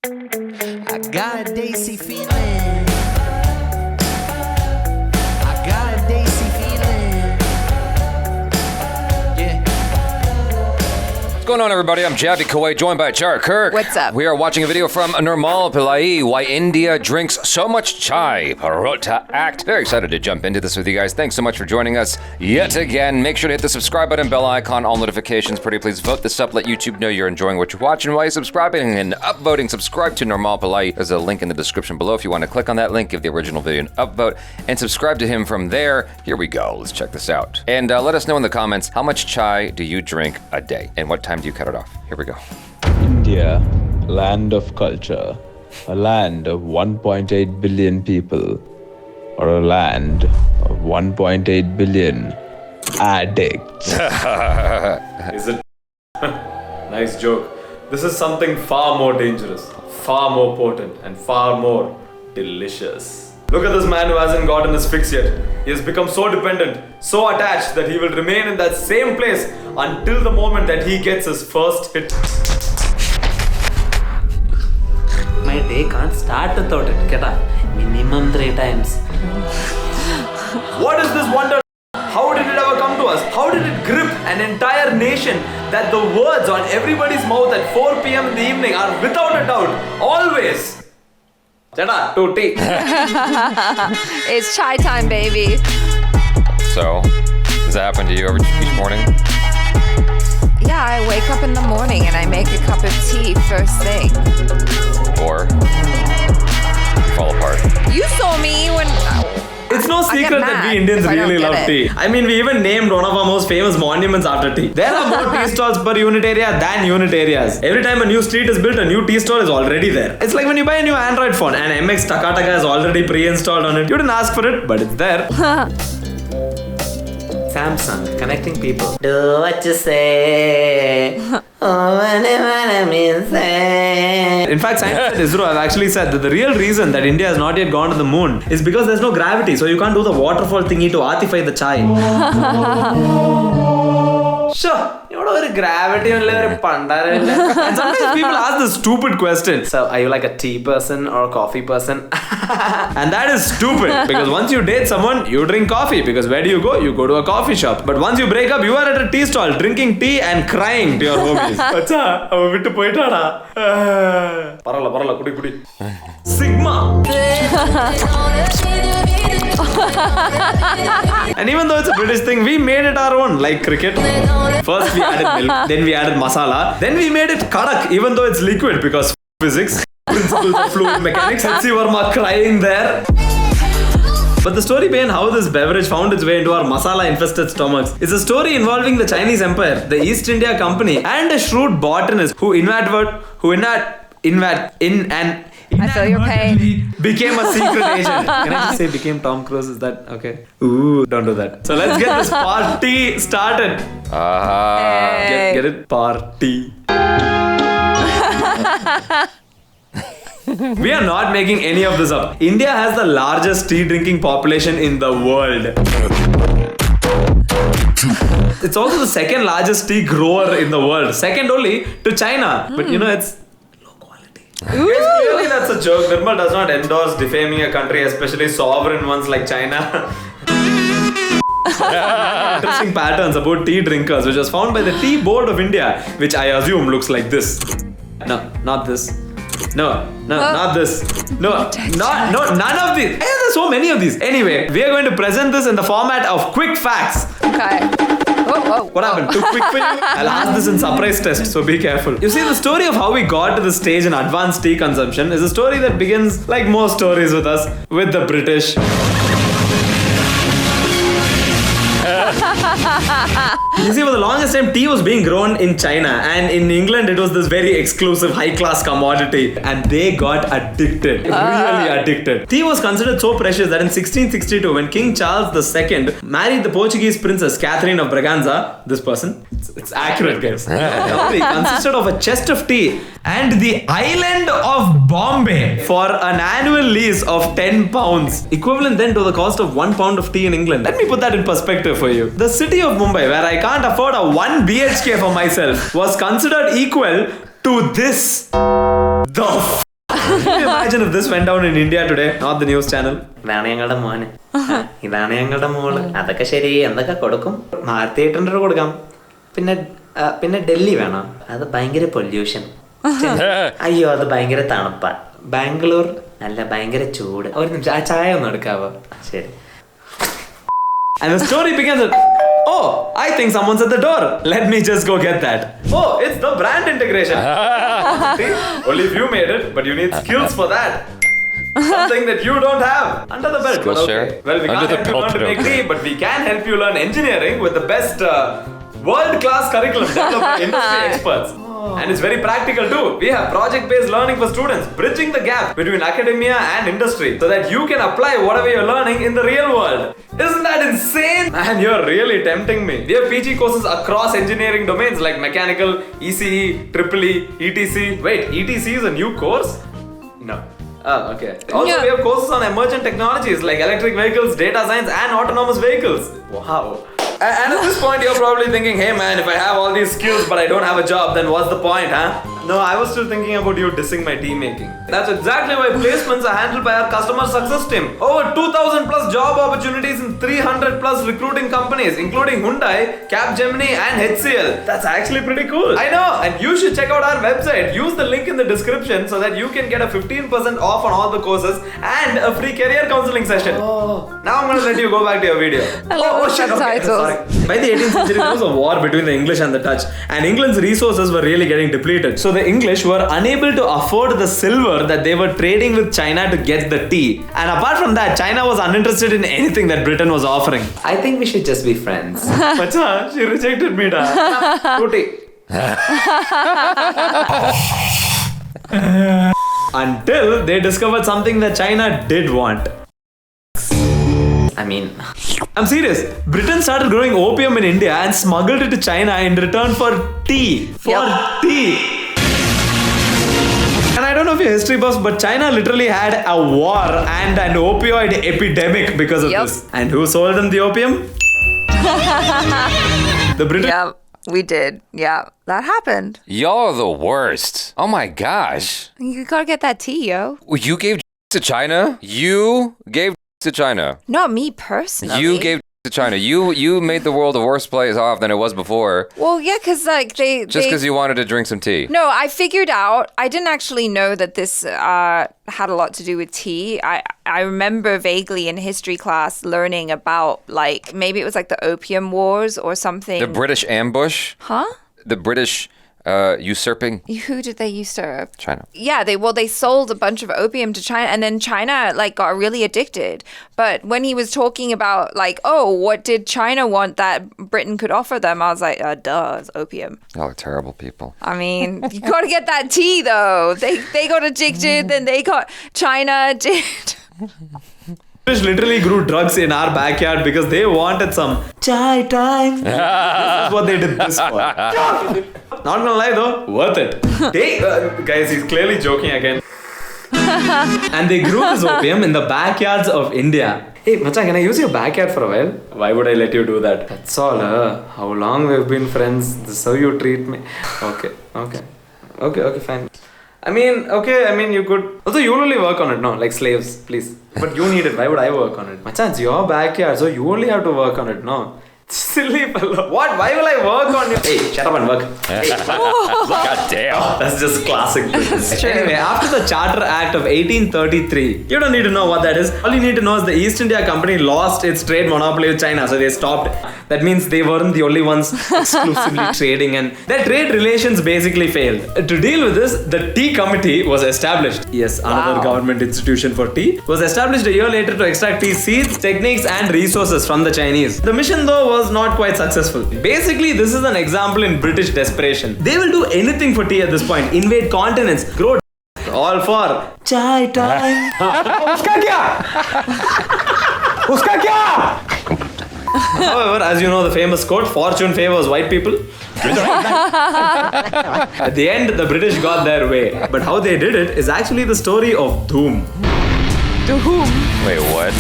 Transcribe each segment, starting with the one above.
I got a Desi feeling. I got a Desi feeling. Yeah. What's going on, everybody? I'm JABYBHAI, joined by Char Kirk. What's up? We are watching a video from Nirmal Pillai, Why India Drinks So Much Chai, Parotta Act. Very excited to jump into this with you guys. Thanks so much for joining us yet again. Make sure to hit the subscribe button, bell icon, all notifications. Pretty please vote this up. Let YouTube know you're enjoying what you're watching while you're subscribing and upvoting. Subscribe to Nirmal Pillai. There's a link in the description below if you want to click on that link, give the original video an upvote, and subscribe to him from there. Here we go. Let's check this out. And let us know in the comments, how much chai do you drink a day? And what time do you cut it off? Here we go. India, land of culture, a land of 1.8 billion people, or a land of 1.8 billion addicts. Is it? Nice joke. This is something far more dangerous, far more potent, and far more delicious. Look at this man who hasn't gotten his fix yet. He has become so dependent, so attached that he will remain in that same place until the moment that he gets his first hit. My day can't start without it, Keta. Minimum 3 times. What is this wonder? How did it ever come to us? How did it grip an entire nation that the words on everybody's mouth at 4 p.m. in the evening are without a doubt, always... Chada, 2 tea. It's chai time, baby. So, does that happen to you each morning? Yeah, I wake up in the morning and I make a cup of tea first thing. Or fall apart? You saw me when... It's no secret that we Indians really love tea. I mean, we even named one of our most famous monuments after tea. There are more tea stalls per unit area than unit areas. Every time a new street is built, a new tea stall is already there. It's like when you buy a new Android phone and MX Takataka is already pre-installed on it. You didn't ask for it, but it's there. Samsung, connecting people. Do what you say. In fact, scientists at ISRO have actually said that the real reason that India has not yet gone to the moon is because there's no gravity, so you can't do the waterfall thingy to artify the chai. Sure, you don't have gravity only. And sometimes people ask this stupid question. So, are you like a tea person or a coffee person? And that is stupid, because once you date someone, you drink coffee, because where do you go? You go to a coffee shop. But once you break up, you are at a tea stall drinking tea and crying to your homies. Acha, avan vittu poittada. Parala, kudi. Sigma. And even though it's a British thing, we made it our own, like cricket. First we added milk, then we added masala, then we made it kadak, even though it's liquid, because physics, principles of fluid mechanics. H.C. Verma crying there. But the story behind how this beverage found its way into our masala-infested stomachs is a story involving the Chinese Empire, the East India Company, and a shrewd botanist who I feel your pain. Became a secret agent. Can I just say became Tom Cruise? Is that okay? Ooh, don't do that. So let's get this party started. Hey. Get it? Party. We are not making any of this up. India has the largest tea drinking population in the world. It's also the second largest tea grower in the world. Second only to China. But you know, it's clearly that's a joke. Nirmal does not endorse defaming a country, especially sovereign ones like China. Interesting patterns about tea drinkers, which was found by the Tea Board of India, which I assume looks like this. No, not this. No, not this. No, none of these. There's so many of these. Anyway, we are going to present this in the format of quick facts. Okay. What happened? Too quick for you? I'll ask this in surprise test, so be careful. You see, the story of how we got to this stage in advanced tea consumption is a story that begins, like most stories with us, with the British. You see, for the longest time, tea was being grown in China, and in England it was this very exclusive high-class commodity, and they got addicted, really addicted. Tea was considered so precious that in 1662, when King Charles II married the Portuguese princess Catherine of Braganza, this person, it's accurate, guys, consisted of a chest of tea and the island of Bombay for an annual lease of 10 pounds, equivalent then to the cost of 1 pound of tea in England. Let me put that in perspective for you. The city of Mumbai, where I can't afford a 1 BHK for myself, was considered equal to this. The imagine if this went down in India today, not the news channel? ഇതാണ് ഞങ്ങളുടെ മോന്, ഇതാണ് ഞങ്ങളുടെ മോള്. അതൊക്കെ ശരി, എന്തൊക്കെ കൊടുക്കും? മാരുതി 800 കൊടുക്കാം. പിന്നെ ഡൽഹി വേണം, അത് ഭയങ്കര പൊല്യൂഷൻ. അയ്യോ അത് ഭയങ്കര തണുപ്പാ. ബാംഗ്ലൂർ നല്ല ഭയങ്കര ചൂട്. ഒരു നിമിഷം ആ ചായ ഒന്ന് എടുക്കാവോ? ശരി. And the story begins with, oh, I think someone's at the door. Let me just go get that. Oh, it's the brand integration. See, only if you made it, but you need skills for that. Something that you don't have under the belt. Skill share? Well, we Under can't the help you belt, learn to make okay. tea, but we can help you learn engineering with the best world-class curriculum developed by industry experts. And it's very practical too. We have project-based learning for students, bridging the gap between academia and industry so that you can apply whatever you're learning in the real world. Isn't that insane? Man, you're really tempting me. We have PG courses across engineering domains like mechanical, ECE, EEE, ETC. Wait, ETC is a new course? No. Oh, okay. Also, we have courses on emergent technologies like electric vehicles, data science, and autonomous vehicles. Wow. And at this point, you're probably thinking, hey man, if I have all these skills but I don't have a job, then what's the point, huh? No, I was still thinking about you dissing my tea making. That's exactly why placements are handled by our customer success team. Over 2,000 plus job opportunities in 300 plus recruiting companies, including Hyundai, Capgemini, and HCL. That's actually pretty cool. I know, and you should check out our website. Use the link in the description so that you can get a 15% off on all the courses and a free career counseling session. Oh. Now I'm going to let you go back to your video. I love the shit. Okay, subtitles. sorry. By the 18th century, there was a war between the English and the Dutch, and England's resources were really getting depleted. So the English were unable to afford the silver that they were trading with China to get the tea. And apart from that, China was uninterested in anything that Britain was offering. I think we should just be friends. Macha, she rejected me, da. Tutti. Until they discovered something that China did want. I mean, I'm serious. Britain started growing opium in India and smuggled it to China in return for tea. Tea. And I don't know if you're history buffs, but China literally had a war and an opioid epidemic because of this. And who sold them the opium? The British. Yeah, we did. Yeah, that happened. Y'all are the worst. Oh my gosh. You gotta get that tea, yo. You gave to China? You gave to China. Not me personally. You gave to China. You made the world a worse place off than it was before. Well, yeah, because like Just because you wanted to drink some tea. No, I figured out. I didn't actually know that this had a lot to do with tea. I remember vaguely in history class learning about like maybe it was like the Opium Wars or something. The British ambush. Huh? The British usurping. Who did they usurp? China. Yeah, they sold a bunch of opium to China, and then China like got really addicted. But when he was talking about like, oh, what did China want that Britain could offer them? I was like, duh, it's opium. Y'all are terrible people. I mean, you gotta get that tea though. They got addicted, then they got China addicted. British literally grew drugs in our backyard because they wanted some chai time. That's what they did this for. Not gonna lie though, worth it. Hey, guys, he's clearly joking again. And they grew this opium in the backyards of India. Hey, Macha, can I use your backyard for a while? Why would I let you do that? That's all, How long we've been friends, this is how you treat me. Okay, fine. I mean, you could. Also, you only work on it, no? Like slaves, please. But you need it. Why would I work on it? Macha, it's your backyard, so you only have to work on it, no? Silly fellow. What? Why will I work on you? Hey, shut up and work. Hey. God damn. That's just classic business. Anyway, after the Charter Act of 1833, you don't need to know what that is. All you need to know is the East India Company lost its trade monopoly with China, so they stopped. That means they weren't the only ones exclusively trading, and their trade relations basically failed. To deal with this, the Tea Committee was established. Yes, another government institution for tea. Was established a year later to extract tea seeds, techniques, and resources from the Chinese. The mission, though, was not quite successful. Basically, this is an example in British desperation. They will do anything for tea at this point. Invade continents, grow all for chai time. Uska kya? Uska kya? However, as you know the famous quote, fortune favors white people. At the end, the British got their way. But how they did it is actually the story of doom. Doom. Wait, what?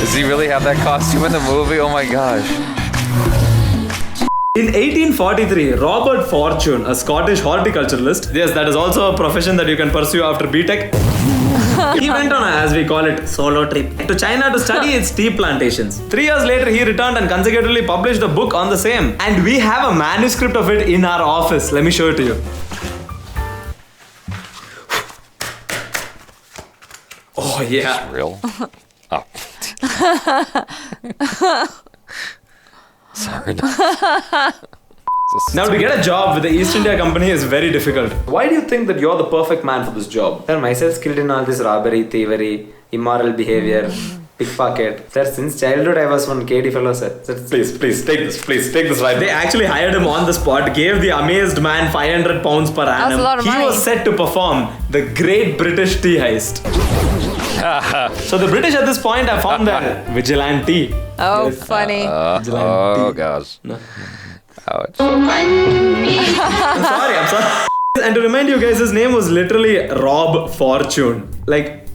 Does he really have that costume in the movie? Oh my gosh. In 1843, Robert Fortune, a Scottish horticulturalist, yes, that is also a profession that you can pursue after BTech. He went on a, as we call it, solo trip to China to study its tea plantations. 3 years later, he returned and consecutively published a book on the same. And we have a manuscript of it in our office. Let me show it to you. Oh, yeah. It's real. Oh. Sorry. Now, to get a job with the East India Company is very difficult. Why do you think that you're the perfect man for this job? Sir, myself skilled in all this robbery, thievery, immoral behavior, pickpocket. Sir, since childhood I was one KD fellow, sir. Please, take this right. They actually hired him on the spot, gave the amazed man 500 pounds per annum. That's a lot of money. He was set to perform the Great British Tea Heist. So the British at this point have found their vigilante. Oh, funny. Oh, gosh. No. Ouch. I'm sorry. And to remind you guys, his name was literally Rob Fortune. Like,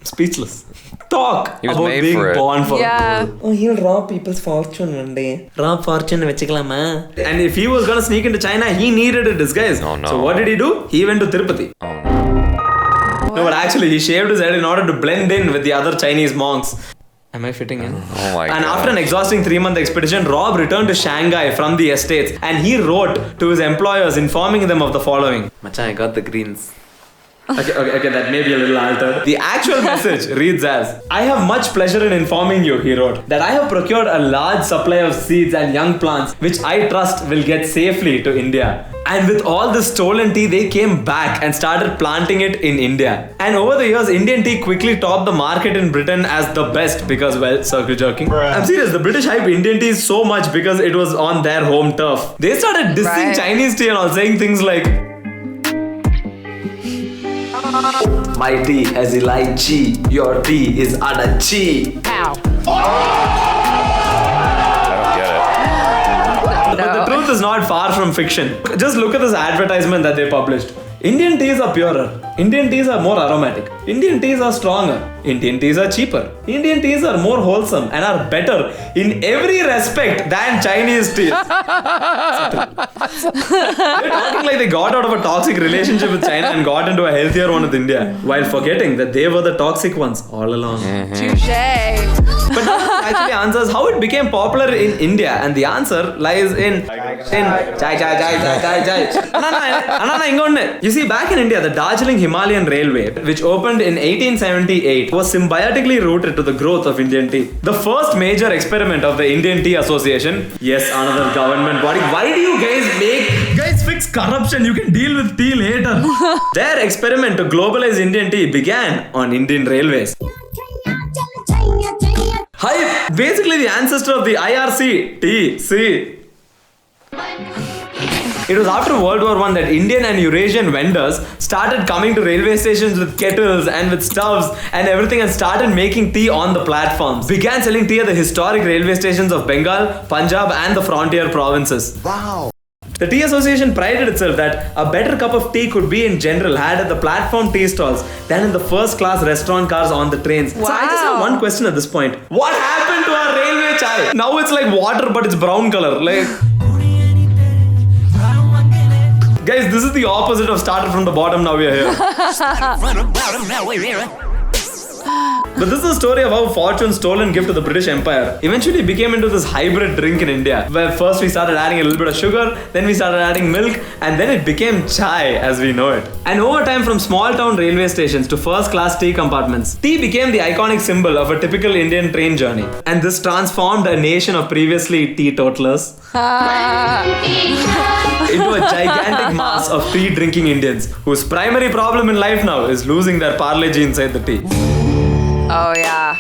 speechless. Talk He was about made being for it. born for Yeah. Oh, he'll rob people's fortune one day. Rob fortune vechikalama. And if he was gonna sneak into China, he needed a disguise. Oh, no. So what did he do? He went to Tirupati. Oh, no. No, but actually he shaved his head in order to blend in with the other Chinese monks. Am I fitting in? Oh, my God. And after an exhausting 3-month expedition, Rob returned to Shanghai from the estates and he wrote to his employers informing them of the following. Machan, I got the greens. Okay, that may be a little altered. The actual message reads as, I have much pleasure in informing you, he wrote, that I have procured a large supply of seeds and young plants which I trust will get safely to India. And with all this stolen tea, they came back and started planting it in India. And over the years, Indian tea quickly topped the market in Britain as the best because, well, circle jerking. I'm serious, the British hyped Indian tea so much because it was on their home turf. They started dissing Right. Chinese tea and all, saying things like, my tea has elaichi, your tea is adachi. But the truth is not far from fiction. Just look at this advertisement that they published. Indian teas are purer. Indian teas are more aromatic. Indian teas are stronger. Indian teas are cheaper. Indian teas are more wholesome and are better in every respect than Chinese teas. They're talking like they got out of a toxic relationship with China and got into a healthier one with India, while forgetting that they were the toxic ones all along. Touche. But that actually answers how it became popular in India, and the answer lies in chai. You see, back in India, the Darjeeling Himalayan Railway, which opened in 1878, was symbiotically rooted to the growth of Indian tea. The first major experiment of the Indian Tea Association, yes, another government body. Why do you guys fix corruption? You can deal with tea later. Their experiment to globalize Indian tea began on Indian railways. Hi, basically the ancestor of the IRC, TC. It was after World War I that Indian and Eurasian vendors started coming to railway stations with kettles and with stoves and everything and started making tea on the platforms. Began selling tea at the historic railway stations of Bengal, Punjab and the frontier provinces. Wow. The Tea Association prided itself that a better cup of tea could be in general had at the platform tea stalls than in the first class restaurant cars on the trains. Wow. So I just have one question at this point. What happened to our railway chai? Now it's like water but it's brown color. Like... Guys, this is the opposite of started from the bottom, now we are here. But this is the story of how Fortune's stolen gift to the British Empire eventually became into this hybrid drink in India, where first we started adding a little bit of sugar, then we started adding milk, and then it became chai as we know it. And over time, from small town railway stations to first class tea compartments, tea became the iconic symbol of a typical Indian train journey. And this transformed a nation of previously teetotalers into a gigantic mass of tea drinking Indians whose primary problem in life now is losing their Parle-G inside the tea. Oh, yeah.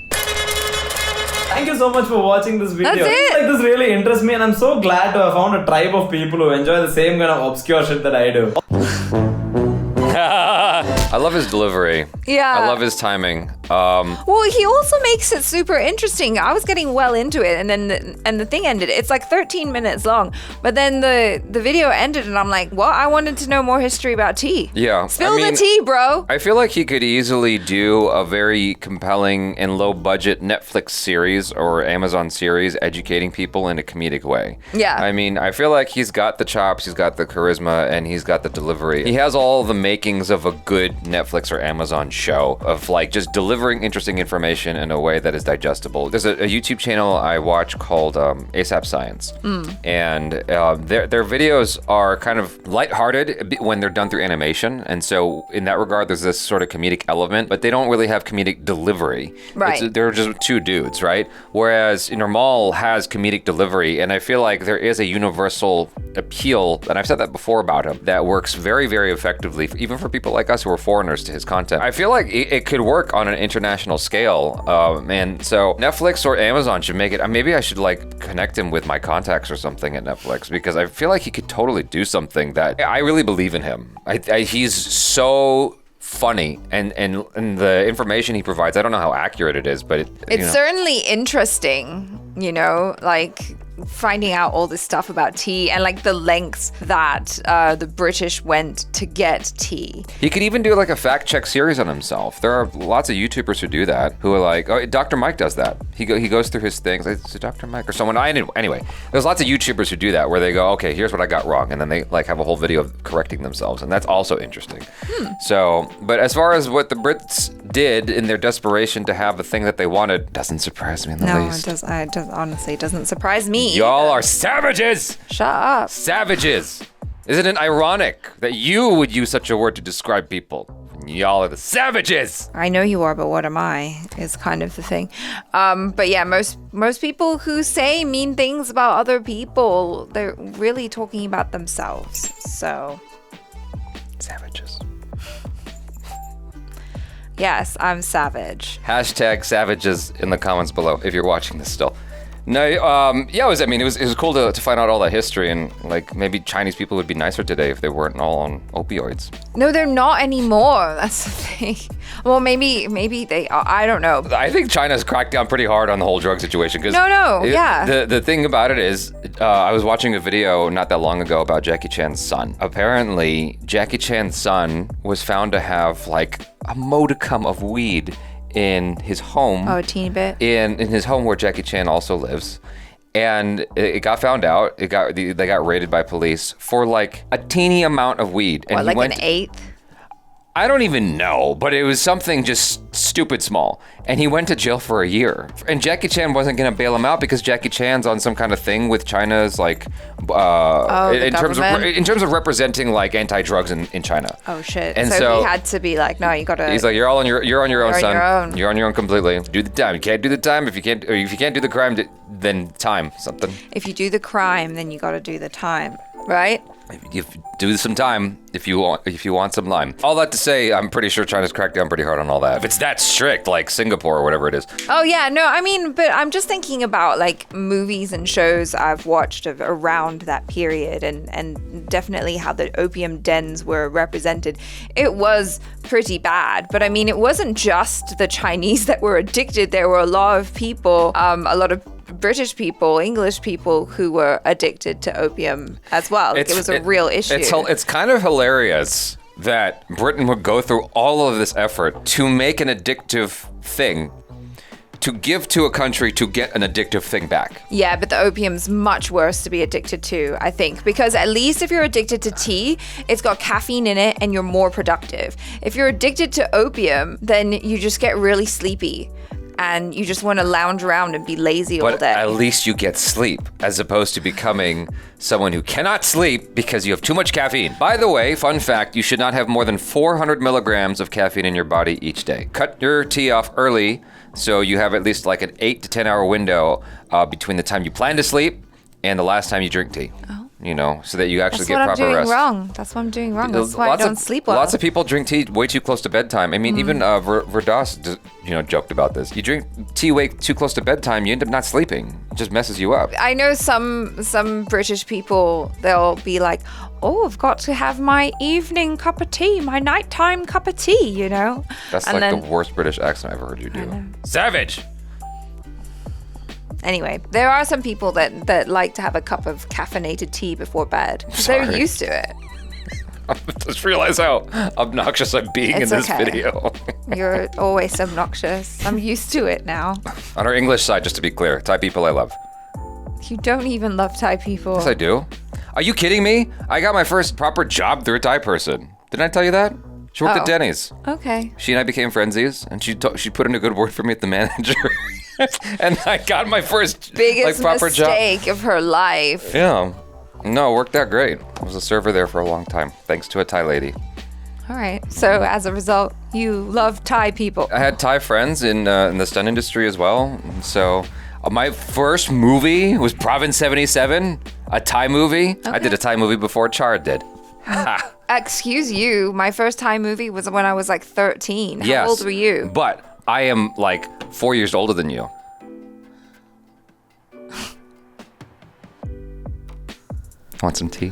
Thank you so much for watching this video. That's it. Like, this really interests me and I'm so glad to have found a tribe of people who enjoy the same kind of obscure shit that I do. I love his delivery. Yeah. I love his timing. Well, he also makes it super interesting. I was getting well into it, and then the thing ended. It's like 13 minutes long, but then the video ended, and I'm like, well, I wanted to know more history about tea. Yeah. Spill the tea, bro. I feel like he could easily do a very compelling and low-budget Netflix series or Amazon series educating people in a comedic way. Yeah. I mean, I feel like he's got the chops, he's got the charisma, and he's got the delivery. He has all the makings of a good Netflix or Amazon show of like just delivering interesting information in a way that is digestible. There's a YouTube channel I watch called ASAP Science, and their videos are kind of lighthearted when they're done through animation, and so in that regard, there's this sort of comedic element, but they don't really have comedic delivery. Right. They're just two dudes, right? Whereas Nirmal has comedic delivery, and I feel like there is a universal appeal, and I've said that before about him, that works very, very effectively, even for people like us who are foreigners to his content. I feel like it could work on an international scale, and so Netflix or Amazon should make it. Maybe I should like connect him with my contacts or something at Netflix, because I feel like he could totally do something that I really believe in him. He's so funny, and the information he provides, I don't know how accurate it is, but It's certainly interesting, like finding out all this stuff about tea and like the lengths that the British went to get tea. He could even do like a fact check series on himself. There are lots of YouTubers who do that, who are like, oh, Dr. Mike does that. He goes through his things. Is it Dr. Mike or someone? Anyway, there's lots of YouTubers who do that, where they go, okay, here's what I got wrong, and then they like have a whole video of correcting themselves, and that's also interesting. So, but as far as what the Brits did in their desperation to have the thing that they wanted, doesn't surprise me in the least. It does honestly doesn't surprise me. Y'all are savages! Shut up. Savages! Isn't it ironic that you would use such a word to describe people? Y'all are the savages! I know you are, but what am I? Is kind of the thing. But yeah, most people who say mean things about other people, they're really talking about themselves. So, Savages. yes, I'm savage. Hashtag savages in the comments below if you're watching this still. No, yeah, it was cool to find out all that history, and like maybe Chinese people would be nicer today if they weren't all on opioids. No, they're not anymore. That's the thing. Well, maybe they are. I don't know. I think China's cracked down pretty hard on the whole drug situation. Yeah. The thing about it is, I was watching a video not that long ago about Jackie Chan's son. Apparently, Jackie Chan's son was found to have like a modicum of weed in his home. Oh, a teeny bit. In his home where Jackie Chan also lives. And it got found out. They got raided by police for like a teeny amount of weed. And What, like an eighth? I don't even know, but it was something just stupid small. And he went to jail for a year. And Jackie Chan wasn't going to bail him out because Jackie Chan's on some kind of thing with China's like in terms of representing like anti-drugs in China. Oh shit. And so he had to be like, no, you gotta. He's like, you're on your own, son. Your own. You're on your own completely. Do the time. You can't do the time if you can't do the crime, then time something. If you do the crime, then you gotta do the time, right? You do some time if you want some lime. All that to say, I'm pretty sure China's cracked down pretty hard on all that. If it's that strict, like Singapore or whatever it is. Oh yeah, no, I mean, but I'm just thinking about like movies and shows I've watched of around that period, and definitely how the opium dens were represented. It was pretty bad, but I mean, it wasn't just the Chinese that were addicted. There were a lot of people, a lot of British people, English people who were addicted to opium as well. It was a real issue. It's kind of hilarious that Britain would go through all of this effort to make an addictive thing to give to a country to get an addictive thing back. Yeah, but the opium's much worse to be addicted to, I think, because at least if you're addicted to tea, it's got caffeine in it and you're more productive. If you're addicted to opium, then you just get really sleepy and you just want to lounge around and be lazy all day. But at least you get sleep, as opposed to becoming someone who cannot sleep because you have too much caffeine. By the way, fun fact, you should not have more than 400 milligrams of caffeine in your body each day. Cut your tea off early so you have at least like an 8 to 10 hour window between the time you plan to sleep and the last time you drink tea. Oh. so that you actually That's get what I'm proper doing rest. wrong. That's what I'm doing wrong. That's why I don't sleep well. Lots of people drink tea way too close to bedtime. I mean, even Verdas, joked about this. You drink tea way too close to bedtime, you end up not sleeping. It just messes you up. I know some British people, they'll be like, oh, I've got to have my evening cup of tea, my nighttime cup of tea, That's And the worst British accent I've ever heard you do. Savage! Anyway, there are some people that like to have a cup of caffeinated tea before bed. They're Sorry. used to it. I just realized how obnoxious I'm being It's in this okay. video. You're always obnoxious. I'm used to it now. On our English side, just to be clear, Thai people I love. You don't even love Thai people. Yes, I do. Are you kidding me? I got my first proper job through a Thai person. Didn't I tell you that? She worked at Denny's. Okay. She and I became friendsies, and she put in a good word for me at the manager. And I got my first Biggest proper mistake of her life. job. Yeah. No, it worked out great. I was a server there for a long time, thanks to a Thai lady. All right. So as a result, you love Thai people. I had Thai friends in the stunt industry as well. So my first movie was Province 77, a Thai movie. I did a Thai movie before Chard did. Excuse you. My first Thai movie was when I was like 13. How old were you? But I am like 4 years older than you. Want some tea?